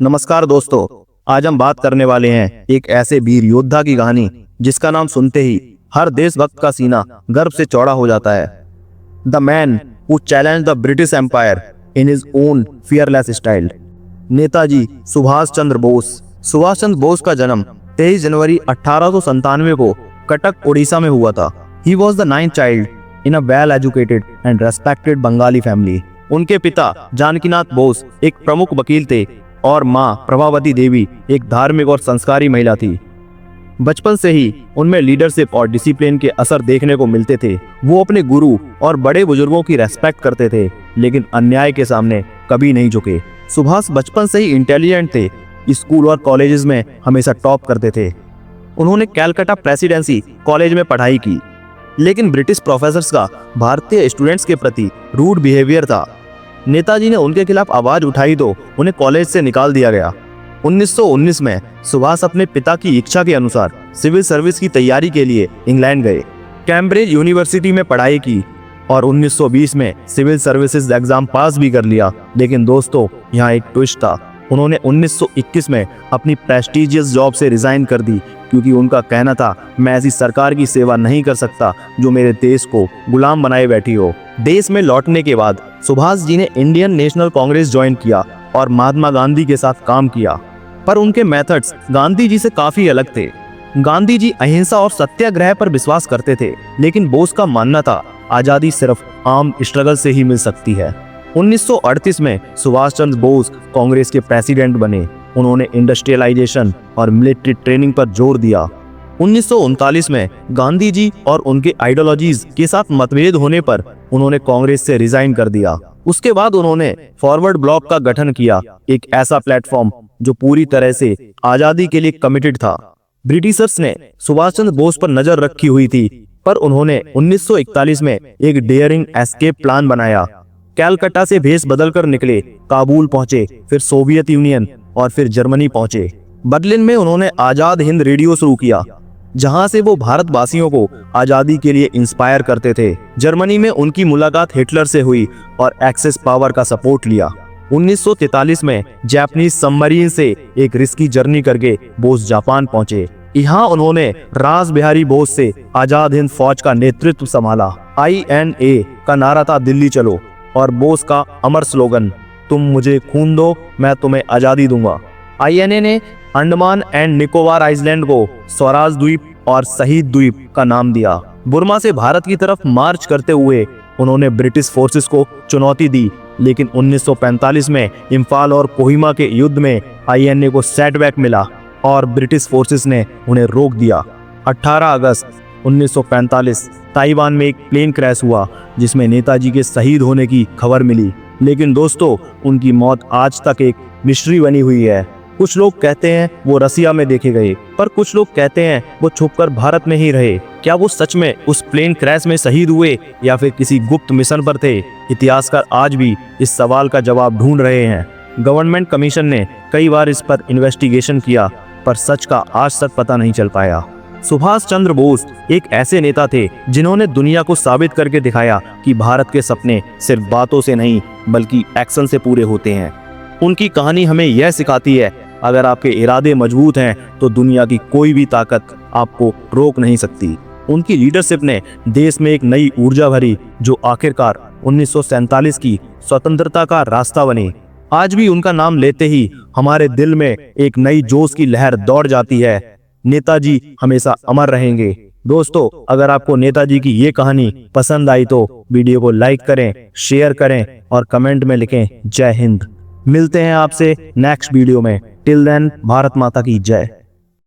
नमस्कार दोस्तों, आज हम बात करने वाले हैं एक ऐसे वीर योद्धा की कहानी जिसका नाम सुनते ही हर देशभक्त का सीना गर्व से चौड़ा हो जाता है। The man who challenge the British Empire in his own fearless style. Netaji Subhash Chandra Bose. Subhash Chandra Bose का जन्म 23 जनवरी 1897 को कटक उड़ीसा में हुआ था। He was the 9th child in a well educated and respected Bengali family. उनके पिता जानकीनाथ बोस एक प्रमुख वकील थे और मां प्रभावती देवी एक धार्मिक और संस्कारी महिला थी। बचपन से ही उनमें लीडरशिप और डिसिप्लिन के असर देखने को मिलते थे। वो अपने गुरु और बड़े बुजुर्गों की रेस्पेक्ट करते थे, लेकिन अन्याय के सामने कभी नहीं झुके। सुभाष बचपन से ही इंटेलिजेंट थे। स्कूल और कॉलेजेस में हमेशा टॉप करते थे। उन्होंने कैलकाटा प्रेसिडेंसी कॉलेज में पढ़ाई की, लेकिन ब्रिटिश प्रोफेसर्स का भारतीय स्टूडेंट्स के प्रति रूड बिहेवियर था। नेताजी ने उनके खिलाफ आवाज उठाई तो उन्हें कॉलेज से निकाल दिया गया। 1919 में सुभाष अपने पिता की इच्छा के अनुसार सिविल सर्विस की तैयारी के लिए इंग्लैंड गए। कैम्ब्रिज यूनिवर्सिटी में पढ़ाई की और 1920 में सिविल सर्विसेज एग्जाम पास भी कर लिया। लेकिन दोस्तों, यहाँ एक ट्विस्ट था। उन्होंने 1921 में अपनी प्रेस्टिजियस जॉब से रिजाइन कर दी, क्योंकि उनका कहना था, मैं ऐसी सरकार की सेवा नहीं कर सकता जो मेरे देश को गुलाम बनाए बैठी हो। देश में लौटने के बाद सुभाष जी ने इंडियन नेशनल कांग्रेस ज्वाइन किया और महात्मा गांधी के साथ काम किया, पर उनके मेथड्स गांधी जी से काफी अलग थे। गांधी जी अहिंसा और सत्याग्रह पर विश्वास करते थे, लेकिन बोस का मानना था आजादी सिर्फ आर्म स्ट्रगल से ही मिल सकती है। 1938 में सुभाष चंद्र बोस कांग्रेस के प्रेसिडेंट बने। उन्होंने इंडस्ट्रियलाइजेशन और मिलिट्री ट्रेनिंग पर जोर दिया। 1939 में गांधी जी और उनके आइडियोलॉजीज के साथ मतभेद होने पर उन्होंने कांग्रेस से रिजाइन कर दिया। उसके बाद उन्होंने फॉरवर्ड ब्लॉक का गठन किया, एक ऐसा प्लेटफॉर्म जो पूरी तरह से आजादी के लिए कमिटेड था। ब्रिटिशर्स ने सुभाष चंद्र बोस पर नजर रखी हुई थी, पर उन्होंने 1941 में एक डेयरिंग एस्केप प्लान बनाया। कैलकाटा से भेष बदलकर निकले, काबुल पहुंचे, फिर सोवियत यूनियन और फिर जर्मनी पहुंचे। बर्लिन में उन्होंने आजाद हिंद रेडियो शुरू किया, जहां से वो भारतवासियों को आजादी के लिए इंस्पायर करते थे। जर्मनी में उनकी मुलाकात हिटलर से हुई और एक्सेस पावर का सपोर्ट लिया। 1943 में जापानीज सबमरीन से एक रिस्की जर्नी करके बोस जापान पहुंचे। यहाँ उन्होंने रास बिहारी बोस से आजाद हिंद फौज का नेतृत्व संभाला। INA का नारा था, दिल्ली चलो, और बोस का अमर स्लोगन, तुम मुझे खून दो, मैं तुम्हें आजादी दूंगा। INA ने अंडमान एंड निकोबार आइलैंड को स्वराज द्वीप और शहीद द्वीप का नाम दिया। बुर्मा से भारत की तरफ मार्च करते हुए उन्होंने ब्रिटिश फोर्सेस को चुनौती दी, लेकिन 1945 में इम्फाल और कोहिमा के युद्ध में INA को सेटबैक मिला और ब्रिटिश फोर्सेस ने उन्हें रोक दिया। 18 अगस्त 1945 ताइवान में एक प्लेन क्रैश हुआ, जिसमें नेताजी के शहीद होने की खबर मिली। लेकिन दोस्तों, उनकी मौत आज तक एक मिस्ट्री बनी हुई है। कुछ लोग कहते हैं वो रसिया में देखे गए, पर कुछ लोग कहते हैं वो छुपकर भारत में ही रहे। क्या वो सच में उस प्लेन क्रैश में शहीद हुए या फिर किसी गुप्त मिशन पर थे? इतिहासकार आज भी इस सवाल का जवाब ढूंढ रहे हैं। गवर्नमेंट कमीशन ने कई बार इस पर इन्वेस्टिगेशन किया, पर सच का आज तक पता नहीं चल पाया। सुभाष चंद्र बोस एक ऐसे नेता थे जिन्होंने दुनिया को साबित करके दिखाया कि भारत के सपने सिर्फ बातों से नहीं बल्कि एक्शन से पूरे होते हैं। उनकी कहानी हमें यह सिखाती है, अगर आपके इरादे मजबूत हैं तो दुनिया की कोई भी ताकत आपको रोक नहीं सकती। उनकी लीडरशिप ने देश में एक नई ऊर्जा भरी, जो आखिरकार 1947 की स्वतंत्रता का रास्ता बनी। आज भी उनका नाम लेते ही हमारे दिल में एक नई जोश की लहर दौड़ जाती है। नेताजी हमेशा अमर रहेंगे। दोस्तों, अगर आपको नेताजी की ये कहानी पसंद आई तो वीडियो को लाइक करें, शेयर करें और कमेंट में लिखें जय हिंद। मिलते हैं आपसे नेक्स्ट वीडियो में। टिल देन, भारत माता की जय।